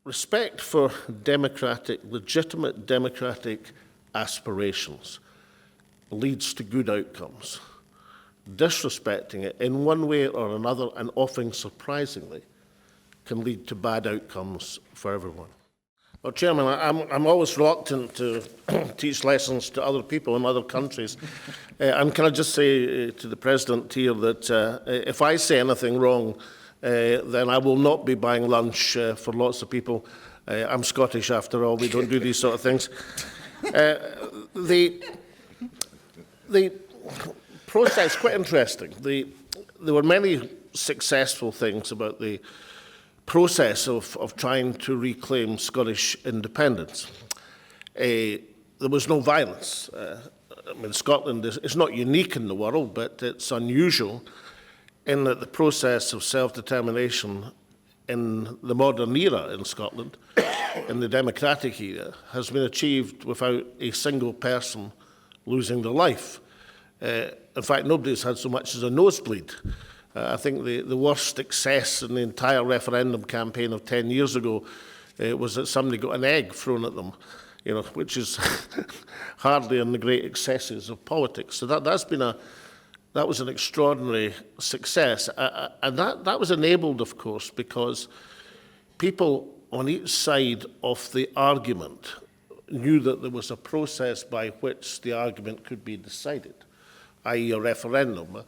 respect for legitimate democratic aspirations leads to good outcomes. Disrespecting it in one way or another, and often surprisingly, can lead to bad outcomes for everyone. Well, Chairman, I'm always reluctant to teach lessons to other people in other countries. And can I just say to the President here that if I say anything wrong, then I will not be buying lunch for lots of people. I'm Scottish after all, we don't do these sort of things. The process is quite interesting. There were many successful things about the process of trying to reclaim Scottish independence. There was no violence. I mean, Scotland is not unique in the world, but it's unusual in that the process of self-determination in the modern era in Scotland, in the democratic era, has been achieved without a single person losing their life. In fact, nobody's had so much as a nosebleed. I think the worst excess in the entire referendum campaign of 10 years ago was that somebody got an egg thrown at them, you know, which is hardly in the great excesses of politics. So that was an extraordinary success. And that was enabled, of course, because people on each side of the argument knew that there was a process by which the argument could be decided, i.e. a referendum,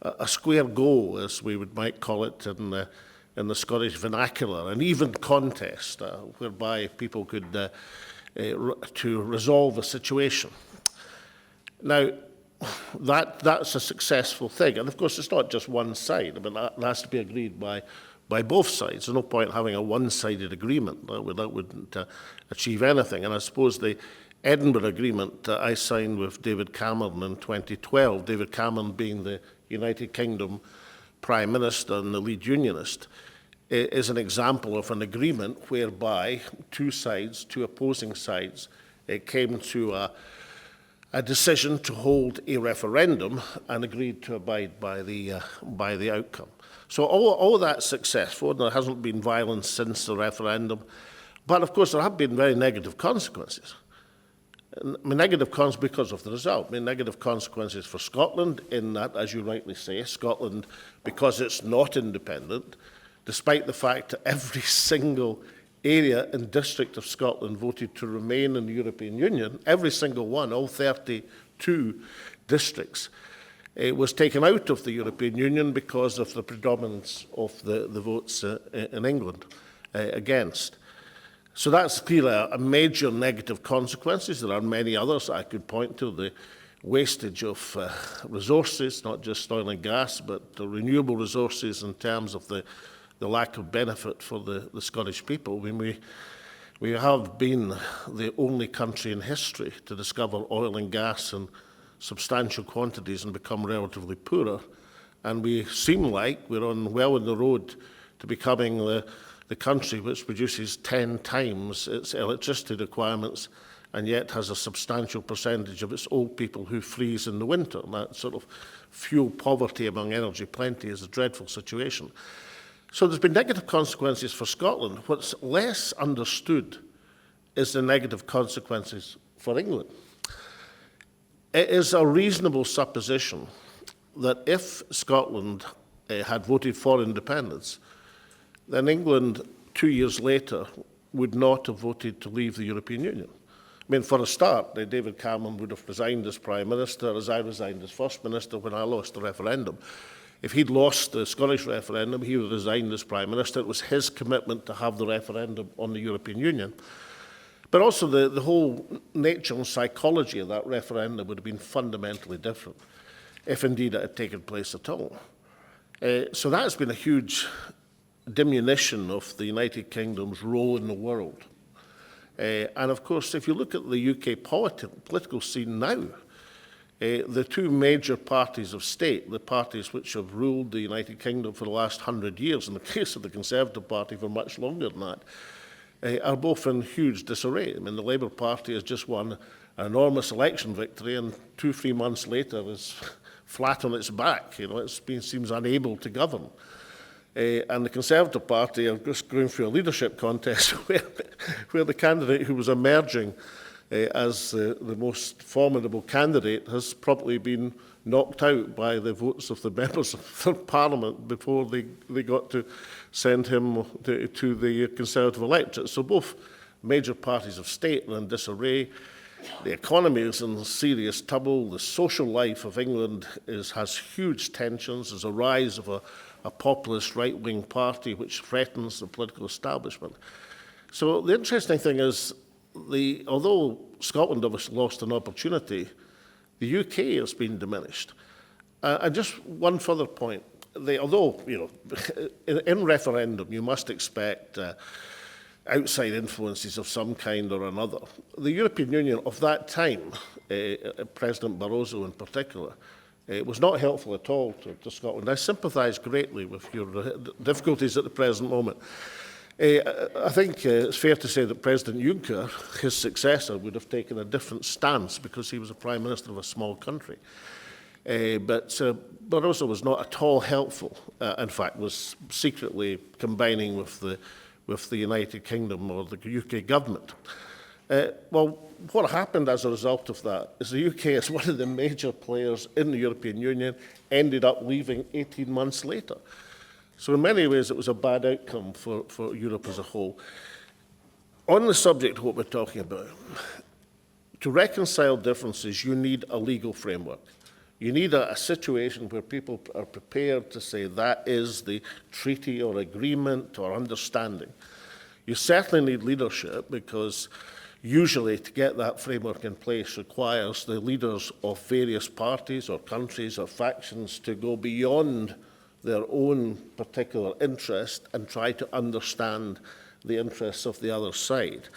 a square go, as we might call it in the Scottish vernacular, an even contest whereby people could to resolve a situation. Now, that's a successful thing, and of course it's not just one side. I mean, that has to be agreed by both sides. There's no point having a one-sided agreement. That wouldn't achieve anything. And I suppose the Edinburgh Agreement I signed with David Cameron in 2012, David Cameron being the United Kingdom Prime Minister and the lead unionist, is an example of an agreement whereby two opposing sides, came to a decision to hold a referendum and agreed to abide by the outcome. So all that's successful. There hasn't been violence since the referendum, but of course there have been very negative consequences. I mean, negative consequences because of the result. I mean, negative consequences for Scotland in that, as you rightly say, Scotland, because it's not independent, despite the fact that every single area and district of Scotland voted to remain in the European Union, every single one, all 32 districts, was taken out of the European Union because of the predominance of the votes in England against. So that's clearly a major negative consequences. There are many others I could point to. The wastage of resources, not just oil and gas, but the renewable resources in terms of the lack of benefit for the Scottish people. I mean, we have been the only country in history to discover oil and gas in substantial quantities and become relatively poorer. And we seem like we're well on the road to becoming the country which produces 10 times its electricity requirements and yet has a substantial percentage of its old people who freeze in the winter. And that sort of fuel poverty among energy plenty is a dreadful situation. So there's been negative consequences for Scotland. What's less understood is the negative consequences for England. It is a reasonable supposition that if Scotland had voted for independence, then England 2 years later would not have voted to leave the European Union. I mean, for a start, David Cameron would have resigned as Prime Minister, as I resigned as First Minister when I lost the referendum. If he'd lost the Scottish referendum, he would have resigned as Prime Minister. It was his commitment to have the referendum on the European Union. But also the whole nature and psychology of that referendum would have been fundamentally different, if indeed it had taken place at all. So that's been a huge diminution of the United Kingdom's role in the world. And of course, if you look at the UK political scene now, the two major parties of state, the parties which have ruled the United Kingdom for the last 100 years, in the case of the Conservative Party for much longer than that, are both in huge disarray. I mean, the Labour Party has just won an enormous election victory and 2-3 months later is flat on its back. You know, seems unable to govern. And the Conservative Party are just going through a leadership contest where the candidate who was emerging as the most formidable candidate has probably been knocked out by the votes of the members of the Parliament before they got to send him to the Conservative electorate. So both major parties of state are in disarray. The economy is in serious trouble. The social life of England has huge tensions. There's a rise of a populist right-wing party which threatens the political establishment. So the interesting thing is, although Scotland has lost an opportunity, the UK has been diminished. And just one further point. Although, in referendum, you must expect outside influences of some kind or another. The European Union of that time, President Barroso in particular, was not helpful at all to Scotland. I sympathise greatly with your difficulties at the present moment. I think it's fair to say that President Juncker, his successor, would have taken a different stance because he was a Prime Minister of a small country. But Barroso was not at all helpful. In fact, was secretly combining with the United Kingdom or the UK government. Well, what happened as a result of that is the UK, as one of the major players in the European Union, ended up leaving 18 months later. So in many ways, it was a bad outcome for Europe as a whole. On the subject of what we're talking about, to reconcile differences, you need a legal framework. You need a situation where people are prepared to say that is the treaty or agreement or understanding. You certainly need leadership because usually to get that framework in place requires the leaders of various parties or countries or factions to go beyond their own particular interest and try to understand the interests of the other side.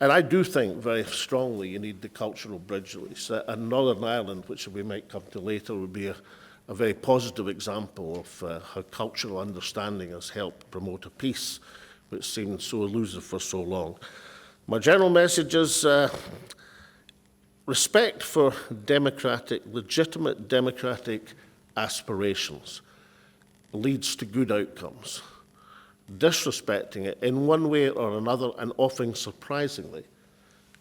And I do think very strongly you need the cultural bridge release. And Northern Ireland, which we might come to later, would be a very positive example of how cultural understanding has helped promote a peace which seemed so elusive for so long. My general message is respect for legitimate democratic aspirations leads to good outcomes. Disrespecting it in one way or another, and often surprisingly,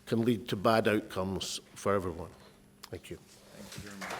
can lead to bad outcomes for everyone. Thank you. Thank you very much.